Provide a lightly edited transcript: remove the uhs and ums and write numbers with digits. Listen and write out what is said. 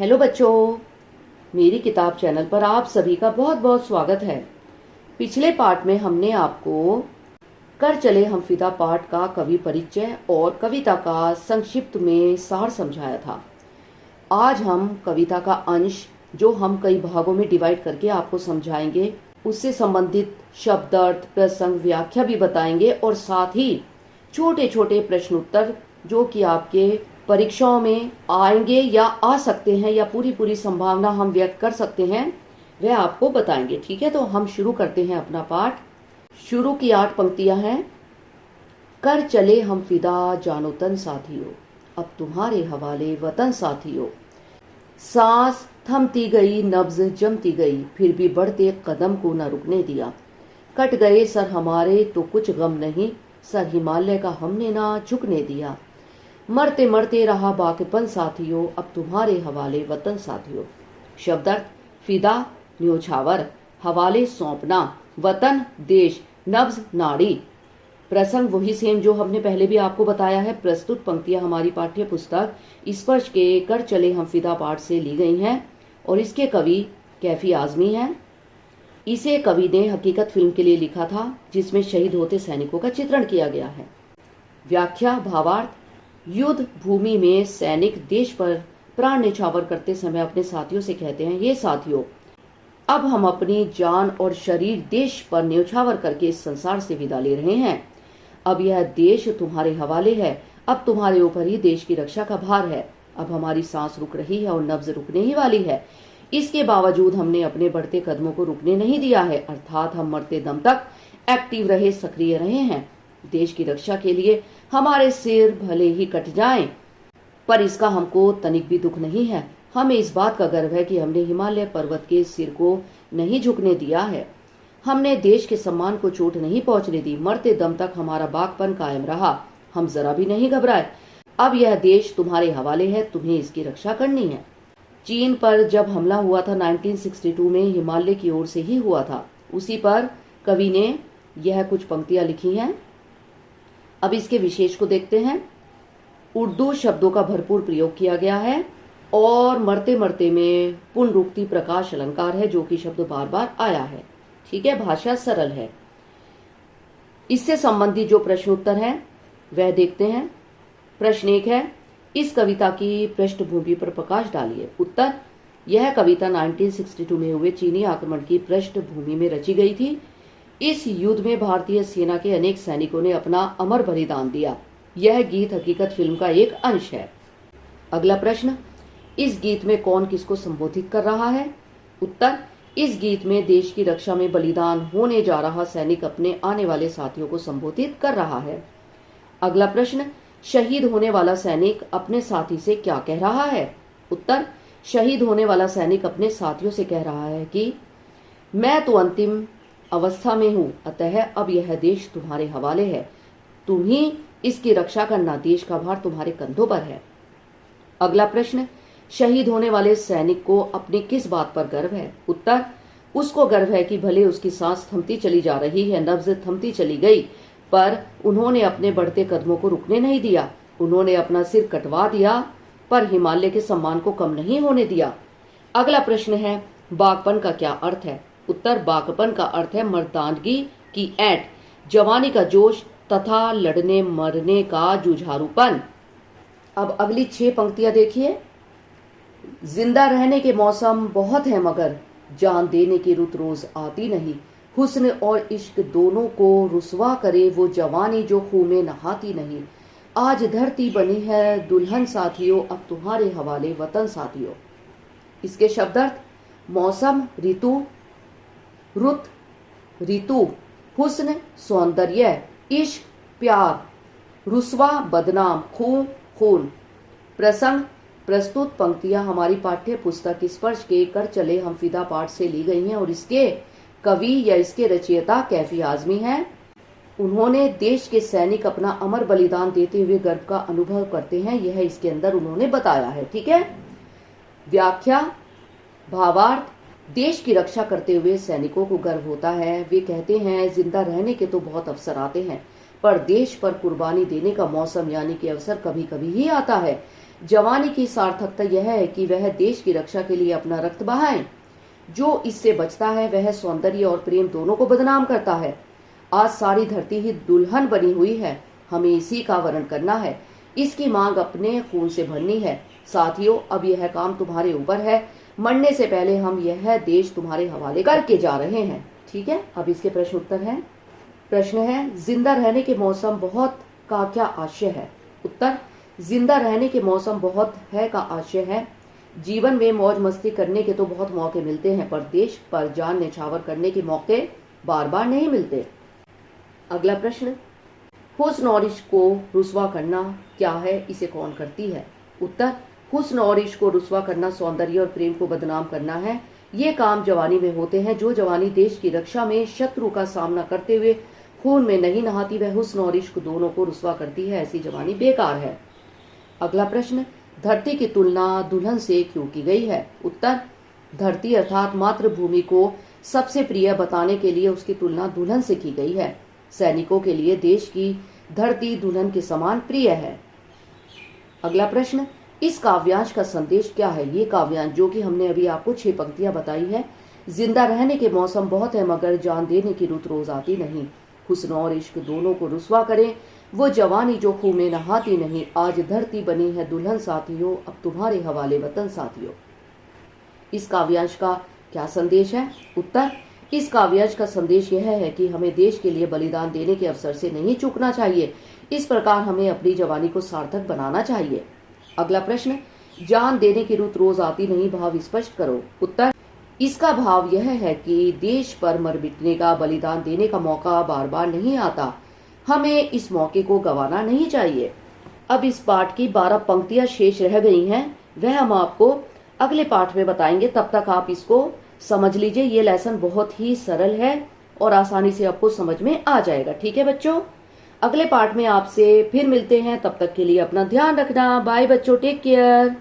Hello बच्चों, मेरी किताब चैनल पर आप सभी का बहुत बहुत स्वागत है। पिछले पार्ट में हमने आपको कर चले हम फिदा पाठ का कवि परिचय और कविता का संक्षिप्त में सार समझाया था। आज हम कविता का अंश जो हम कई भागों में डिवाइड करके आपको समझाएंगे, उससे संबंधित शब्द अर्थ प्रसंग व्याख्या भी बताएंगे और साथ ही छोटे छोटे प्रश्न उत्तर जो कि आपके परीक्षाओं में आएंगे या आ सकते हैं या पूरी पूरी संभावना हम व्यक्त कर सकते हैं, वह आपको बताएंगे। ठीक है, तो हम शुरू करते हैं अपना पाठ। शुरू की 8 पंक्तियां हैं। कर चले हम फिदा जानो तन साथियों, अब तुम्हारे हवाले वतन साथियों। सांस थमती गई, नब्ज जमती गई, फिर भी बढ़ते कदम को न रुकने दिया। कट गए सर हमारे तो कुछ गम नहीं, सर हिमालय का हमने ना झुकने दिया। मरते मरते रहा बाकीपन साथियों, अब तुम्हारे हवाले वतन साथियों। शब्दार्थ: फिदा न्योछावर, हवाले सौंपना, वतन देश, नब्ज नाड़ी। प्रसंग वही सेम जो हमने पहले भी आपको बताया है। प्रस्तुत पंक्तियां हमारी पाठ्य पुस्तक स्पर्श के कर चले हम फिदा पाठ से ली गई हैं और इसके कवि कैफी आजमी हैं। इसे कवि ने हकीकत फिल्म के लिए लिखा था जिसमें शहीद होते सैनिकों का चित्रण किया गया है। व्याख्या भावार्थ: युद्ध भूमि में सैनिक देश पर प्राण न्यौछावर करते समय अपने साथियों से कहते हैं, ये साथियों, अब हम अपनी जान और शरीर देश पर न्यौछावर करके इस संसार से विदा ले रहे हैं। अब यह देश तुम्हारे हवाले है, अब तुम्हारे ऊपर ही देश की रक्षा का भार है। अब हमारी सांस रुक रही है और नब्ज रुकने ही वाली है। इसके बावजूद हमने अपने बढ़ते कदमों को रुकने नहीं दिया है, अर्थात हम मरते दम तक एक्टिव रहे, सक्रिय रहे हैं। देश की रक्षा के लिए हमारे सिर भले ही कट जाएं, पर इसका हमको तनिक भी दुख नहीं है। हमें इस बात का गर्व है कि हमने हिमालय पर्वत के सिर को नहीं झुकने दिया है। हमने देश के सम्मान को चोट नहीं पहुंचने दी। मरते दम तक हमारा बागपन कायम रहा, हम जरा भी नहीं घबराए। अब यह देश तुम्हारे हवाले है, तुम्हें इसकी रक्षा करनी है। चीन पर जब हमला हुआ था 1962 में, हिमालय की ओर से ही हुआ था। उसी पर कवि ने यह कुछ पंक्तियां लिखी हैं। अब इसके विशेष को देखते हैं। उर्दू शब्दों का भरपूर प्रयोग किया गया है और मरते मरते में पुनरुक्ति प्रकाश अलंकार है जो कि शब्द बार बार आया है। ठीक है, भाषा सरल है। इससे संबंधित जो प्रश्न उत्तर है वह देखते हैं। प्रश्न 1 है, इस कविता की पृष्ठभूमि पर प्रकाश डालिए। उत्तर: यह कविता 1962 में हुए चीनी आक्रमण की पृष्ठभूमि में रची गई थी। इस युद्ध में भारतीय सेना के अनेक सैनिकों ने अपना अमर बलिदान दिया। यह गीत हकीकत फिल्म का एक अंश है। अगला प्रश्न, इस गीत में कौन किसको संबोधित कर रहा है? उत्तर: इस गीत में देश की रक्षा में बलिदान होने जा रहा सैनिक अपने आने वाले साथियों को संबोधित कर रहा है। अगला प्रश्न, शहीद होने वाला सैनिक अपने साथी से क्या कह रहा है? उत्तर: शहीद होने वाला सैनिक अपने साथियों से कह रहा है कि मैं तो अंतिम अवस्था में हूं, अतः अब यह देश तुम्हारे हवाले है, तुम ही इसकी रक्षा करना, देश का भार तुम्हारे कंधों पर है। अगला प्रश्न, शहीद होने वाले सैनिक को अपनी किस बात पर गर्व है? उत्तर: उसको गर्व है कि भले उसकी सांस थमती चली जा रही है, नब्ज थमती चली गई, पर उन्होंने अपने बढ़ते कदमों को रुकने नहीं दिया। उन्होंने अपना सिर कटवा दिया पर हिमालय के सम्मान को कम नहीं होने दिया। अगला प्रश्न है, बागपन का क्या अर्थ है? उत्तर: बागपन का अर्थ है मर्दानगी की ऐंठ, जवानी का जोश तथा लड़ने मरने का जुझारूपन। अब अगली 6 पंक्तियां देखिए। जिंदा रहने के मौसम बहुत है मगर जान देने की रुत रोज आती नहीं। हुस्न और इश्क दोनों को रुसवा करे वो जवानी जो खून में नहाती नहीं। आज धरती बनी है दुल्हन साथियों, अब तुम्हारे हवाले वतन साथियों। इसके शब्दार्थ: मौसम ऋतु, रुत ऋतु, हुस्न सौंदर्य, इश्क प्यार, रुसवा बदनाम, खून खून। प्रसंग: प्रस्तुत पंक्तियां हमारी पाठ्य पुस्तक स्पर्श के कर चले हम फिदा पाठ से ली गई हैं और इसके कवि या इसके रचयिता कैफी आजमी हैं। उन्होंने देश के सैनिक अपना अमर बलिदान देते हुए गर्व का अनुभव करते हैं, यह इसके अंदर उन्होंने बताया है। ठीक है। व्याख्या भावार्थ: देश की रक्षा करते हुए सैनिकों को गर्व होता है। वे कहते हैं, जिंदा रहने के तो बहुत अवसर आते हैं, पर देश पर कुर्बानी देने का मौसम यानी कि अवसर कभी कभी ही आता है। जवानी की सार्थकता यह है कि वह देश की रक्षा के लिए अपना रक्त बहाएं। जो इससे बचता है वह सौंदर्य और प्रेम दोनों को बदनाम करता है। आज सारी धरती ही दुल्हन बनी हुई है, हमें इसी का वर्ण करना है, इसकी मांग अपने खून से भरनी है। साथियों, अब यह काम तुम्हारे ऊपर है, मरने से पहले हम यह देश तुम्हारे हवाले करके जा रहे हैं। ठीक है, अब इसके प्रश्न उत्तर हैं। प्रश्न है, जिंदा रहने के मौसम बहुत का क्या आशय है? उत्तर, जिंदा रहने के मौसम बहुत है का आशय है, जीवन में मौज मस्ती करने के तो बहुत मौके मिलते हैं, पर देश पर जान न्यौछावर करने के मौके बार बार नहीं मिलते। अगला प्रश्न, हुस्न और इश्क को रुसवा करना क्या है, इसे कौन करती है? उत्तर, हुस्न और इश्क को रुसवा करना सौंदर्य और प्रेम को बदनाम करना है। ये काम जवानी में होते हैं। जो जवानी देश की रक्षा में शत्रु का सामना करते हुए खून में नहीं नहाती, वह हुस्न और इश्क दोनों को रुसवा करती है। ऐसी जवानी बेकार है। अगला प्रश्न, धरती की तुलना दुल्हन से क्यों की गई है? उत्तर, धरती अर्थात मातृभूमि को सबसे प्रिय बताने के लिए उसकी तुलना दुल्हन से की गई है। सैनिकों के लिए देश की धरती दुल्हन के समान प्रिय है। अगला प्रश्न, इस काव्यांश का संदेश क्या है? ये काव्यांश जो कि हमने अभी आपको 6 पंक्तियां बताई है। जिंदा रहने के मौसम बहुत है, मगर जान देने की रुत रोज आती नहीं। हुस्न और इश्क दोनों को रुसवा करें वो जवानी जो खून में नहाती नहीं। आज धरती बनी है दुल्हन साथियों, अब तुम्हारे हवाले वतन साथियों। इस काव्यांश का क्या संदेश है? उत्तर, इस काव्यांश का संदेश यह है कि हमें देश के लिए बलिदान देने के अवसर से नहीं चूकना चाहिए। इस प्रकार हमें अपनी जवानी को सार्थक बनाना चाहिए। अगला प्रश्न, जान देने की रुत रोज आती नहीं, भाव स्पष्ट करो। उत्तर, इसका भाव यह है कि देश पर मर मिटने का, बलिदान देने का मौका बार बार नहीं आता, हमें इस मौके को गंवाना नहीं चाहिए। अब इस पाठ की 12 पंक्तियां शेष रह गई हैं, वह हम आपको अगले पाठ में बताएंगे। तब तक आप इसको समझ लीजिए। ये लेसन बहुत ही सरल है और आसानी से आपको समझ में आ जाएगा। ठीक है बच्चों, अगले पाठ में आपसे फिर मिलते हैं। तब तक के लिए अपना ध्यान रखना। बाय बच्चों, टेक केयर।